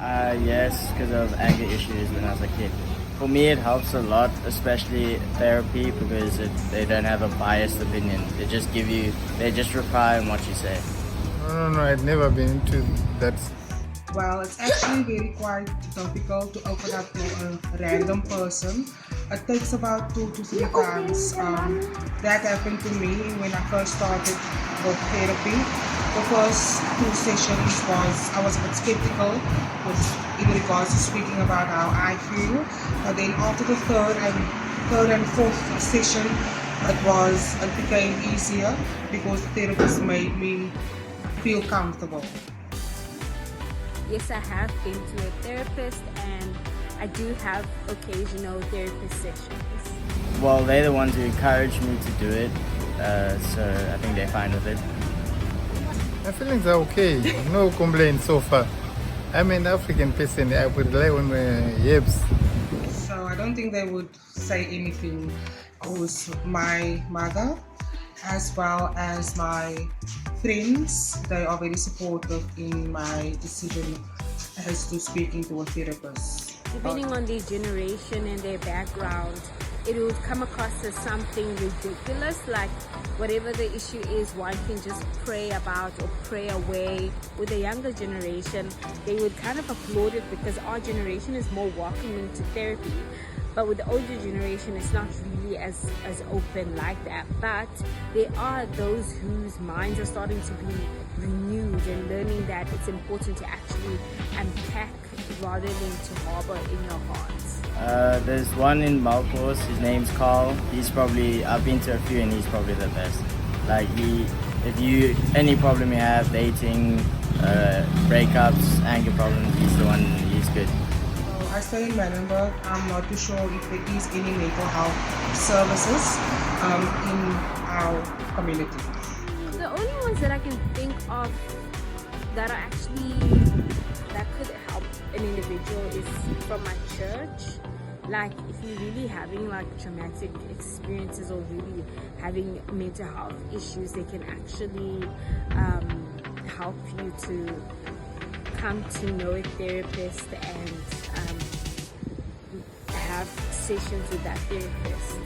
Yes, because of anger issues when I was a kid. For me, it helps a lot, especially therapy, because they don't have a biased opinion. They just reply on what you say. No, I'd never been into that. Well, it's actually very quite difficult to open up to a random person. It takes about 2 to 3 times. That happened to me when I first started with therapy. The first 2 sessions I was a bit skeptical in regards to speaking about how I feel. But then after the third and fourth session, it became easier because the therapist made me feel comfortable. Yes, I have been to a therapist and I do have occasional therapist sessions. Well, they're the ones who encourage me to do it, so I think they're fine with it. My feelings are okay. No complaints so far. I'm an African person. I would rely on my herbs. So I don't think they would say anything because my mother as well as my friends, they are very supportive in my decision as to speaking to a therapist. Depending on their generation and their background, it would come across as something ridiculous, like whatever the issue is, one can just pray about or pray away. With the younger generation, they would kind of applaud it because our generation is more welcoming to therapy. But with the older generation, it's not really as open like that. But there are those whose minds are starting to be renewed and learning that it's important to actually unpack rather than to harbor in your hearts. There's one in Malcourse, his name's Carl. I've been to a few and he's probably the best. Like any problem you have, dating, breakups, anger problems, he's good. I stay in Manenberg. I'm not too sure if there is any mental health services in our community. The only ones that I can think of that could help an individual is from my church. Like if you're really having like traumatic experiences or really having mental health issues, they can actually help you to come to know a therapist and have sessions with that therapist.